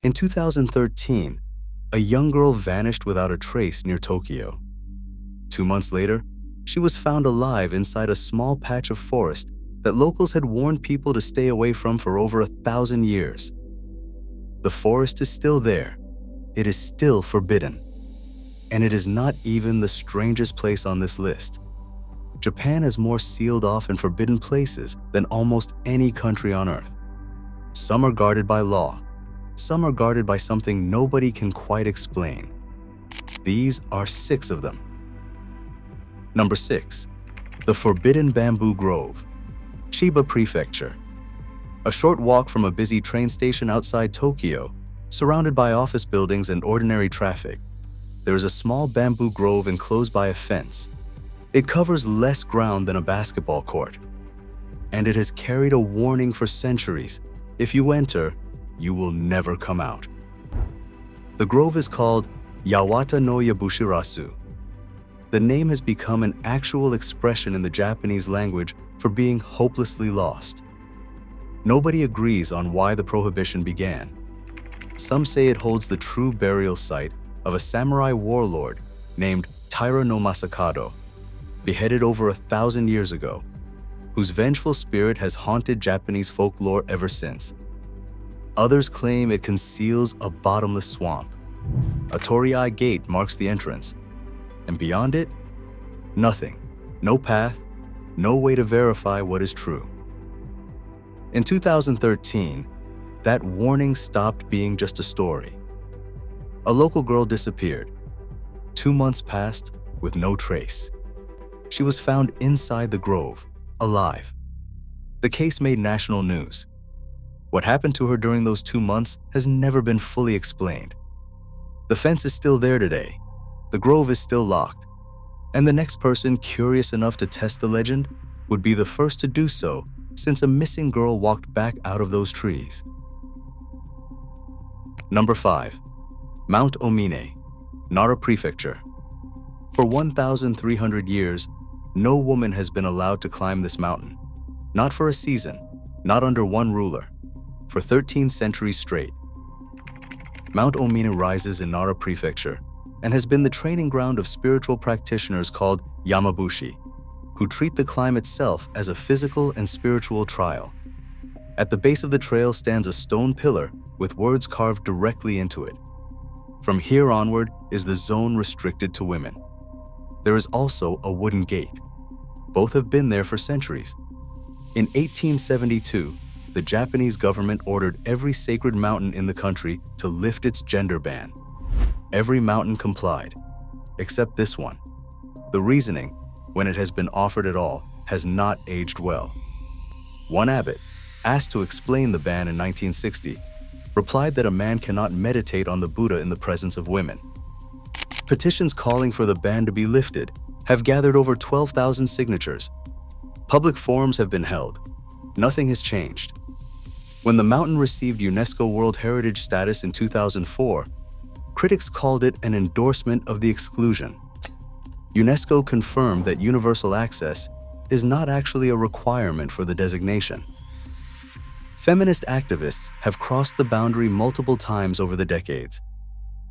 In 2013, a young girl vanished without a trace near Tokyo. 2 months later, she was found alive inside a small patch of forest that locals had warned people to stay away from for over 1,000 years. The forest is still there. It is still forbidden. And it is not even the strangest place on this list. Japan has more sealed off and forbidden places than almost any country on Earth. Some are guarded by law. Some are guarded by something nobody can quite explain. These are 6 of them. Number 6. The Forbidden Bamboo Grove, Chiba Prefecture. A short walk from a busy train station outside Tokyo, surrounded by office buildings and ordinary traffic, there is a small bamboo grove enclosed by a fence. It covers less ground than a basketball court, and it has carried a warning for centuries. If you enter, you will never come out. The grove is called Yawata no Yabushirasu. The name has become an actual expression in the Japanese language for being hopelessly lost. Nobody agrees on why the prohibition began. Some say it holds the true burial site of a samurai warlord named Taira no Masakado, beheaded over 1,000 years ago, whose vengeful spirit has haunted Japanese folklore ever since. Others claim it conceals a bottomless swamp. A torii gate marks the entrance, and beyond it, nothing, no path, no way to verify what is true. In 2013, that warning stopped being just a story. A local girl disappeared. 2 months passed with no trace. She was found inside the grove, alive. The case made national news. What happened to her during those 2 months has never been fully explained. The fence is still there today. The grove is still locked. And the next person curious enough to test the legend would be the first to do so, since a missing girl walked back out of those trees. Number 5. Mount Omine, Nara Prefecture. For 1,300 years, no woman has been allowed to climb this mountain. Not for a season, not under one ruler, for 13 centuries straight. Mount Omine rises in Nara Prefecture and has been the training ground of spiritual practitioners called Yamabushi, who treat the climb itself as a physical and spiritual trial. At the base of the trail stands a stone pillar with words carved directly into it. From here onward is the zone restricted to women. There is also a wooden gate. Both have been there for centuries. In 1872, the Japanese government ordered every sacred mountain in the country to lift its gender ban. Every mountain complied, except this one. The reasoning, when it has been offered at all, has not aged well. One abbot, asked to explain the ban in 1960, replied that a man cannot meditate on the Buddha in the presence of women. Petitions calling for the ban to be lifted have gathered over 12,000 signatures. Public forums have been held. Nothing has changed. When the mountain received UNESCO World Heritage status in 2004, critics called it an endorsement of the exclusion. UNESCO confirmed that universal access is not actually a requirement for the designation. Feminist activists have crossed the boundary multiple times over the decades.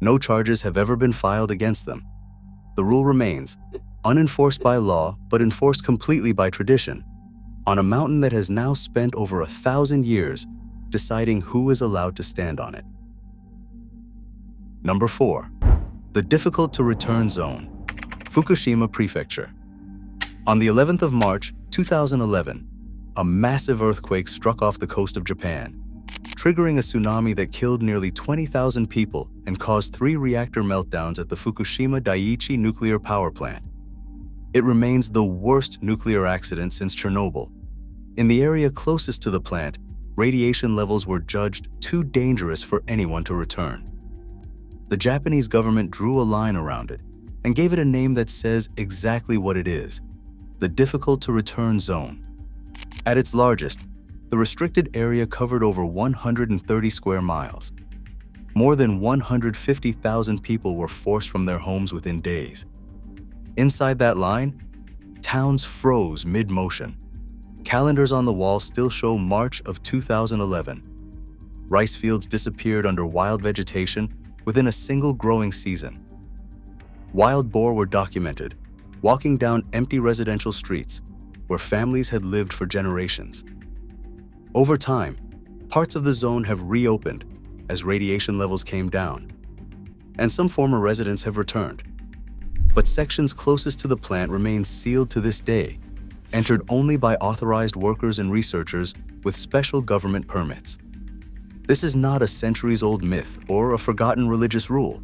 No charges have ever been filed against them. The rule remains, unenforced by law but enforced completely by tradition, on a mountain that has now spent over 1,000 years deciding who is allowed to stand on it. Number 4. The Difficult to Return Zone, Fukushima Prefecture. On the 11th of March, 2011, a massive earthquake struck off the coast of Japan, triggering a tsunami that killed nearly 20,000 people and caused 3 reactor meltdowns at the Fukushima Daiichi nuclear power plant. It remains the worst nuclear accident since Chernobyl. In the area closest to the plant, radiation levels were judged too dangerous for anyone to return. The Japanese government drew a line around it and gave it a name that says exactly what it is: the Difficult to Return Zone. At its largest, the restricted area covered over 130 square miles. More than 150,000 people were forced from their homes within days. Inside that line, towns froze mid-motion. Calendars on the wall still show March of 2011. Rice fields disappeared under wild vegetation within a single growing season. Wild boar were documented, walking down empty residential streets where families had lived for generations. Over time, parts of the zone have reopened as radiation levels came down, and some former residents have returned. But sections closest to the plant remain sealed to this day, entered only by authorized workers and researchers with special government permits. This is not a centuries-old myth or a forgotten religious rule.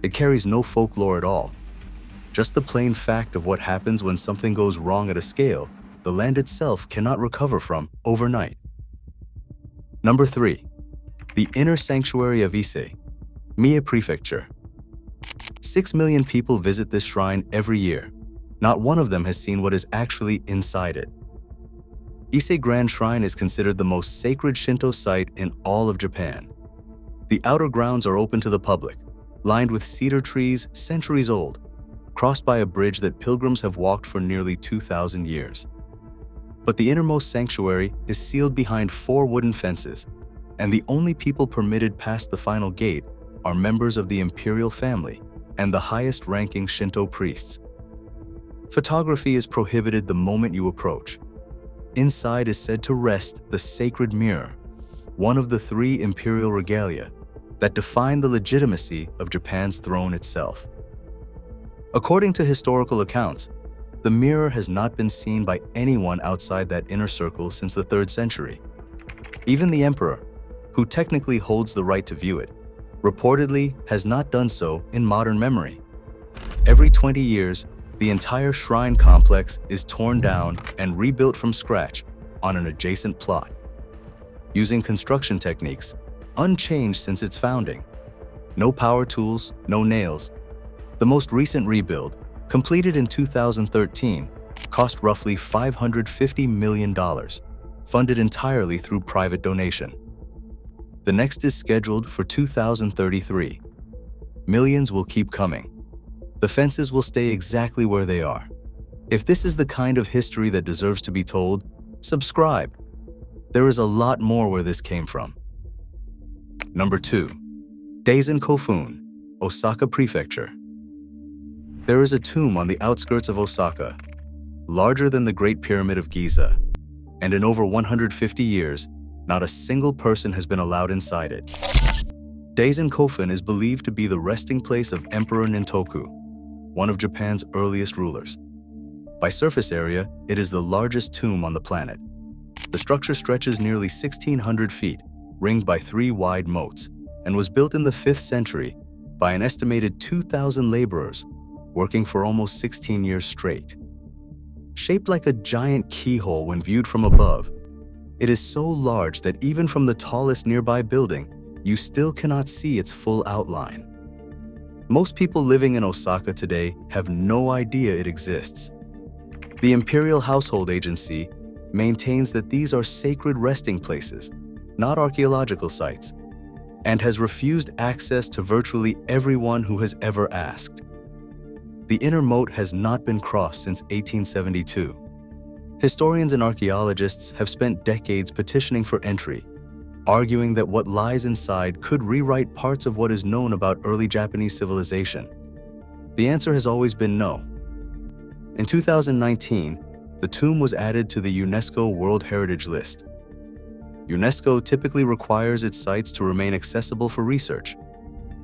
It carries no folklore at all. Just the plain fact of what happens when something goes wrong at a scale the land itself cannot recover from overnight. Number 3. The Inner Sanctuary of Ise, Mie Prefecture. 6 million people visit this shrine every year. Not one of them has seen what is actually inside it. Ise Grand Shrine is considered the most sacred Shinto site in all of Japan. The outer grounds are open to the public, lined with cedar trees centuries old, crossed by a bridge that pilgrims have walked for nearly 2,000 years. But the innermost sanctuary is sealed behind 4 wooden fences, and the only people permitted past the final gate are members of the imperial family and the highest-ranking Shinto priests. Photography is prohibited the moment you approach. Inside is said to rest the sacred mirror, one of the 3 imperial regalia that define the legitimacy of Japan's throne itself. According to historical accounts, the mirror has not been seen by anyone outside that inner circle since the 3rd century. Even the emperor, who technically holds the right to view it, reportedly has not done so in modern memory. Every 20 years, the entire shrine complex is torn down and rebuilt from scratch on an adjacent plot, using construction techniques unchanged since its founding. No power tools, no nails. The most recent rebuild, completed in 2013, cost roughly $550 million, funded entirely through private donation. The next is scheduled for 2033. Millions will keep coming. The fences will stay exactly where they are. If this is the kind of history that deserves to be told, subscribe. There is a lot more where this came from. Number 2. Daisen Kofun, Osaka Prefecture. There is a tomb on the outskirts of Osaka, larger than the Great Pyramid of Giza, and in over 150 years, not a single person has been allowed inside it. Daisen Kofun is believed to be the resting place of Emperor Nintoku, one of Japan's earliest rulers. By surface area, it is the largest tomb on the planet. The structure stretches nearly 1,600 feet, ringed by 3 wide moats, and was built in the 5th century by an estimated 2,000 laborers working for almost 16 years straight. Shaped like a giant keyhole when viewed from above, it is so large that even from the tallest nearby building, you still cannot see its full outline. Most people living in Osaka today have no idea it exists. The Imperial Household Agency maintains that these are sacred resting places, not archaeological sites, and has refused access to virtually everyone who has ever asked. The inner moat has not been crossed since 1872. Historians and archaeologists have spent decades petitioning for entry, arguing that what lies inside could rewrite parts of what is known about early Japanese civilization. The answer has always been no. In 2019, the tomb was added to the UNESCO World Heritage List. UNESCO typically requires its sites to remain accessible for research.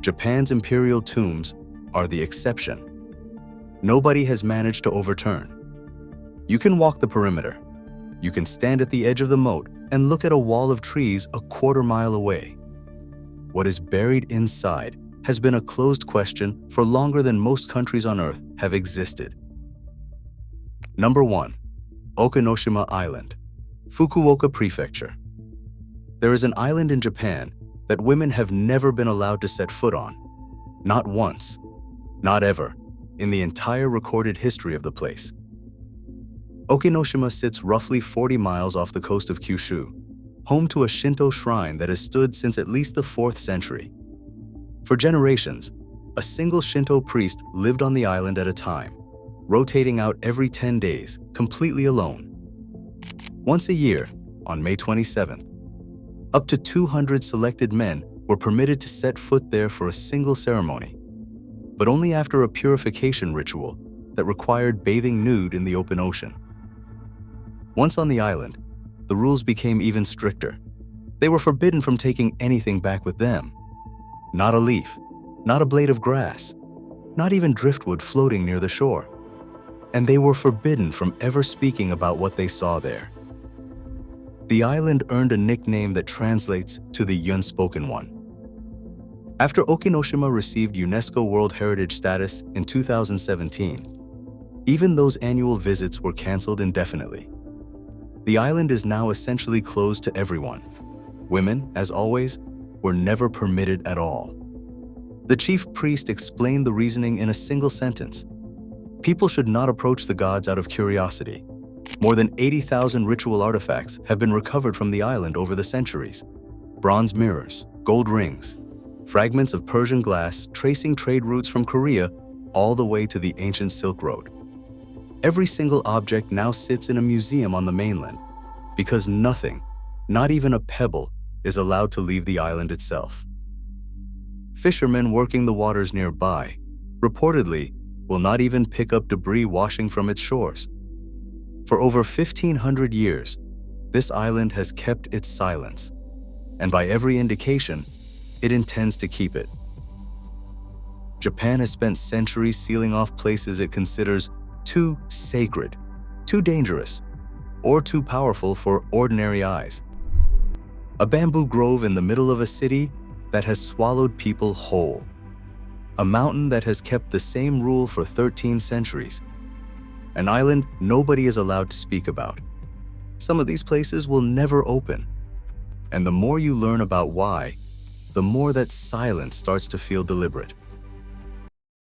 Japan's imperial tombs are the exception. Nobody has managed to overturn. You can walk the perimeter. You can stand at the edge of the moat and look at a wall of trees a quarter mile away. What is buried inside has been a closed question for longer than most countries on Earth have existed. Number 1. Okinoshima Island, Fukuoka Prefecture. There is an island in Japan that women have never been allowed to set foot on. Not once, not ever, in the entire recorded history of the place. Okinoshima sits roughly 40 miles off the coast of Kyushu, home to a Shinto shrine that has stood since at least the 4th century. For generations, a single Shinto priest lived on the island at a time, rotating out every 10 days, completely alone. Once a year, on May 27th, Up to 200 selected men were permitted to set foot there for a single ceremony, but only after a purification ritual that required bathing nude in the open ocean. Once on the island, the rules became even stricter. They were forbidden from taking anything back with them. Not a leaf, not a blade of grass, not even driftwood floating near the shore. And they were forbidden from ever speaking about what they saw there. The island earned a nickname that translates to the unspoken one. After Okinoshima received UNESCO World Heritage status in 2017, even those annual visits were canceled indefinitely. The island is now essentially closed to everyone. Women, as always, were never permitted at all. The chief priest explained the reasoning in a single sentence. People should not approach the gods out of curiosity. More than 80,000 ritual artifacts have been recovered from the island over the centuries. Bronze mirrors, gold rings, fragments of Persian glass tracing trade routes from Korea all the way to the ancient Silk Road. Every single object now sits in a museum on the mainland because nothing, not even a pebble, is allowed to leave the island itself. Fishermen working the waters nearby reportedly will not even pick up debris washing from its shores. For over 1,500 years, this island has kept its silence, and by every indication, it intends to keep it. Japan has spent centuries sealing off places it considers too sacred, too dangerous, or too powerful for ordinary eyes. A bamboo grove in the middle of a city that has swallowed people whole. A mountain that has kept the same rule for 13 centuries. An island nobody is allowed to speak about. Some of these places will never open. And the more you learn about why, the more that silence starts to feel deliberate.